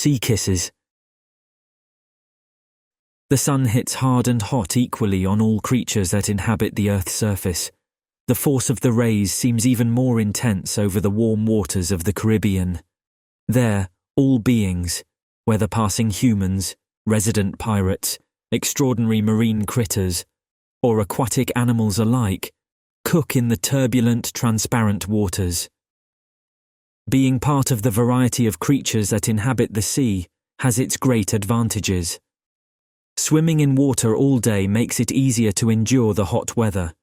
sea kisses. The sun hits hard and hot equally on all creatures that inhabit the Earth's surface. The force of the rays seems even more intense over the warm waters of the Caribbean. There, all beings, whether passing humans, resident pirates, extraordinary marine critters, or aquatic animals alike, cook in the turbulent, transparent waters. Being part of the variety of creatures that inhabit the sea has its great advantages. Swimming in water all day makes it easier to endure the hot weather.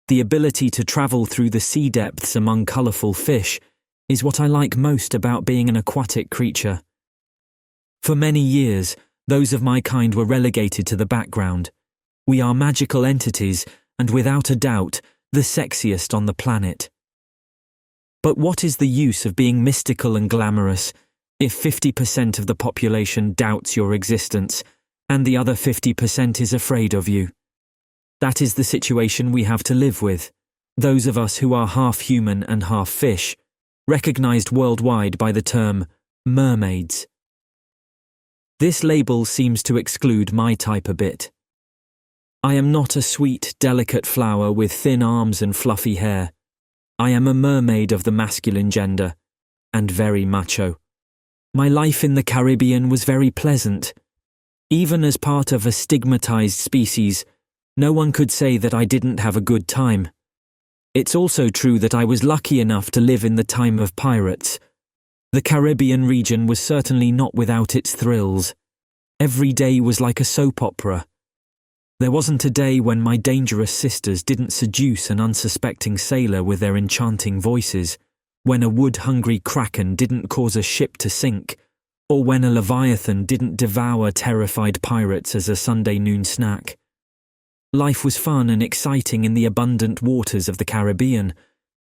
The ability to travel through the sea depths among colourful fish is what I like most about being an aquatic creature. For many years, those of my kind were relegated to the background. We are magical entities and without a doubt, the sexiest on the planet. But what is the use of being mystical and glamorous if 50% of the population doubts your existence and the other 50% is afraid of you? That is the situation we have to live with, those of us who are half human and half fish, recognized worldwide by the term mermaids. This label seems to exclude my type a bit. I am not a sweet, delicate flower with thin arms and fluffy hair. I am a mermaid of the masculine gender, and very macho. My life in the Caribbean was very pleasant. Even as part of a stigmatized species, no one could say that I didn't have a good time. It's also true that I was lucky enough to live in the time of pirates. The Caribbean region was certainly not without its thrills. Every day was like a soap opera. There wasn't a day when my dangerous sisters didn't seduce an unsuspecting sailor with their enchanting voices, when a wood-hungry kraken didn't cause a ship to sink, or when a leviathan didn't devour terrified pirates as a Sunday noon snack. Life was fun and exciting in the abundant waters of the Caribbean.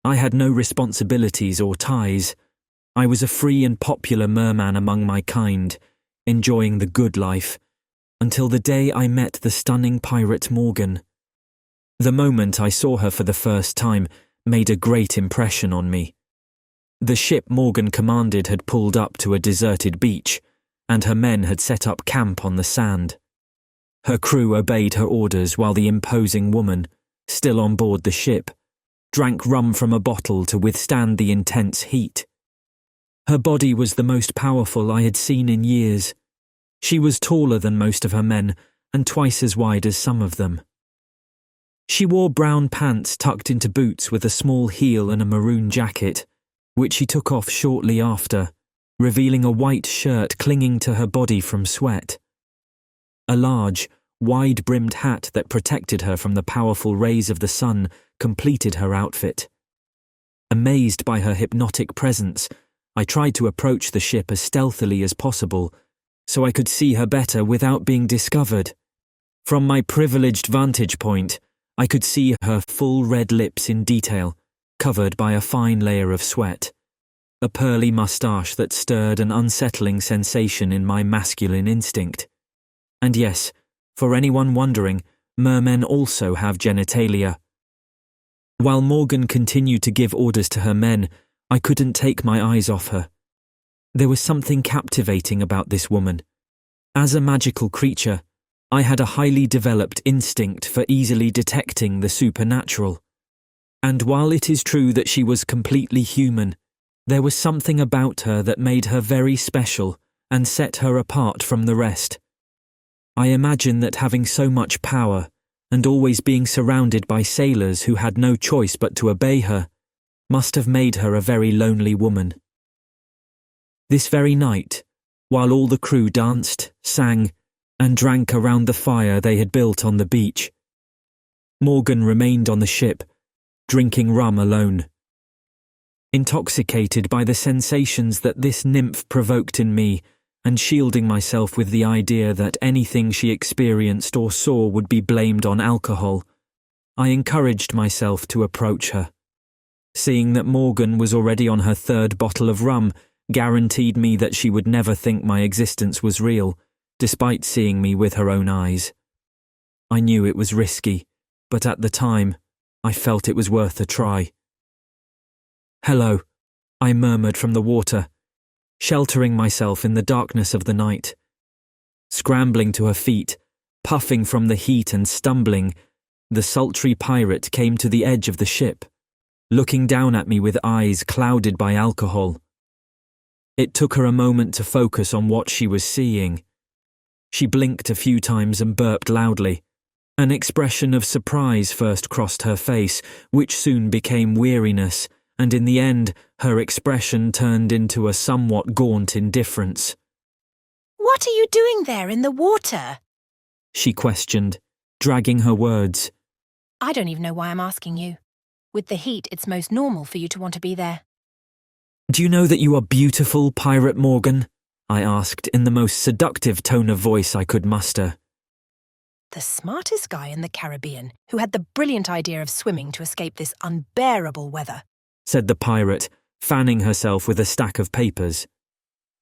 I had no responsibilities or ties. I was a free and popular merman among my kind, enjoying the good life, until the day I met the stunning pirate Morgan. The moment I saw her for the first time made a great impression on me. The ship Morgan commanded had pulled up to a deserted beach, and her men had set up camp on the sand. Her crew obeyed her orders while the imposing woman, still on board the ship, drank rum from a bottle to withstand the intense heat. Her body was the most powerful I had seen in years. She was taller than most of her men and twice as wide as some of them. She wore brown pants tucked into boots with a small heel and a maroon jacket, which she took off shortly after, revealing a white shirt clinging to her body from sweat. A large, wide-brimmed hat that protected her from the powerful rays of the sun completed her outfit. Amazed by her hypnotic presence, I tried to approach the ship as stealthily as possible, so I could see her better without being discovered. From my privileged vantage point, I could see her full red lips in detail, covered by a fine layer of sweat, a pearly moustache that stirred an unsettling sensation in my masculine instinct. And yes, for anyone wondering, mermen also have genitalia. While Morgan continued to give orders to her men, I couldn't take my eyes off her. There was something captivating about this woman. As a magical creature, I had a highly developed instinct for easily detecting the supernatural. And while it is true that she was completely human, there was something about her that made her very special and set her apart from the rest. I imagine that having so much power, and always being surrounded by sailors who had no choice but to obey her, must have made her a very lonely woman. This very night, while all the crew danced, sang, and drank around the fire they had built on the beach, Morgan remained on the ship, drinking rum alone. Intoxicated by the sensations that this nymph provoked in me, and shielding myself with the idea that anything she experienced or saw would be blamed on alcohol, I encouraged myself to approach her. Seeing that Morgan was already on her third bottle of rum guaranteed me that she would never think my existence was real, despite seeing me with her own eyes. I knew it was risky, but at the time, I felt it was worth a try. "Hello," I murmured from the water. sheltering myself in the darkness of the night. Scrambling to her feet, puffing from the heat and stumbling, the sultry pirate came to the edge of the ship, looking down at me with eyes clouded by alcohol. It took her a moment to focus on what she was seeing. She blinked a few times and burped loudly. An expression of surprise first crossed her face, which soon became weariness, and in the end, her expression turned into a somewhat gaunt indifference. "What are you doing there in the water?" she questioned, dragging her words. "I don't even know why I'm asking you. With the heat, it's most normal for you to want to be there." "Do you know that you are beautiful, Pirate Morgan?" I asked in the most seductive tone of voice I could muster. The smartest guy in the Caribbean, who had the brilliant idea of swimming to escape this unbearable weather, said the pirate, fanning herself with a stack of papers.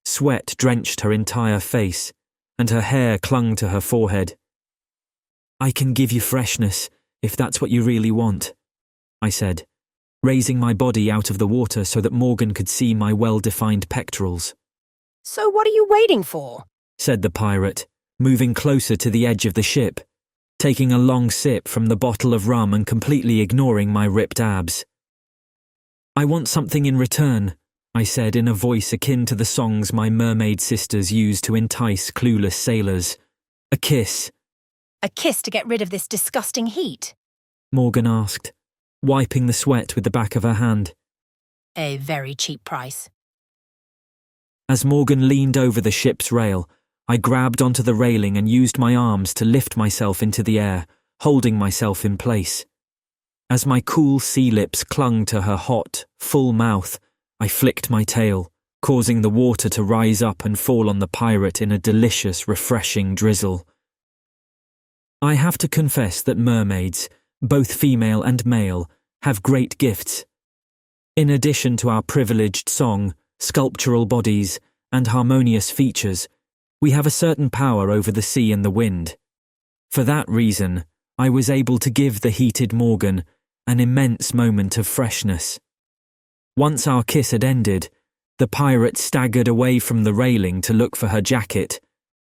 Sweat drenched her entire face, and her hair clung to her forehead. "I can give you freshness, if that's what you really want," I said, raising my body out of the water so that Morgan could see my well-defined pectorals. "So what are you waiting for?" said the pirate, moving closer to the edge of the ship, taking a long sip from the bottle of rum and completely ignoring my ripped abs. "I want something in return," I said in a voice akin to the songs my mermaid sisters used to entice clueless sailors. "A kiss." "A kiss to get rid of this disgusting heat?" Morgan asked, wiping the sweat with the back of her hand. "A very cheap price." As Morgan leaned over the ship's rail, I grabbed onto the railing and used my arms to lift myself into the air, holding myself in place. As my cool sea lips clung to her hot, full mouth, I flicked my tail, causing the water to rise up and fall on the pirate in a delicious, refreshing drizzle. I have to confess that mermaids, both female and male, have great gifts. In addition to our privileged song, sculptural bodies, and harmonious features, we have a certain power over the sea and the wind. For that reason, I was able to give the heated Morgan an immense moment of freshness. Once our kiss had ended, the pirate staggered away from the railing to look for her jacket,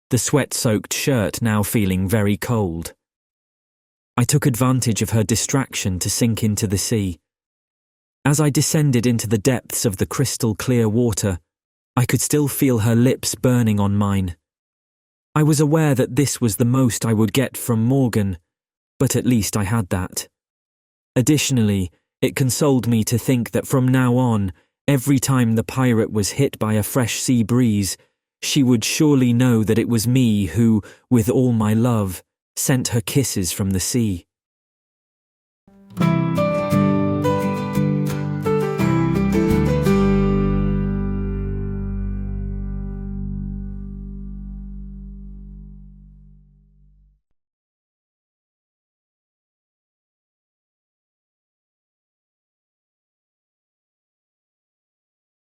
the sweat-soaked shirt now feeling very cold. I took advantage of her distraction to sink into the sea. As I descended into the depths of the crystal-clear water, I could still feel her lips burning on mine. I was aware that this was the most I would get from Morgan, but at least I had that. Additionally, it consoled me to think that from now on, every time the pirate was hit by a fresh sea breeze, she would surely know that it was me who, with all my love, sent her kisses from the sea.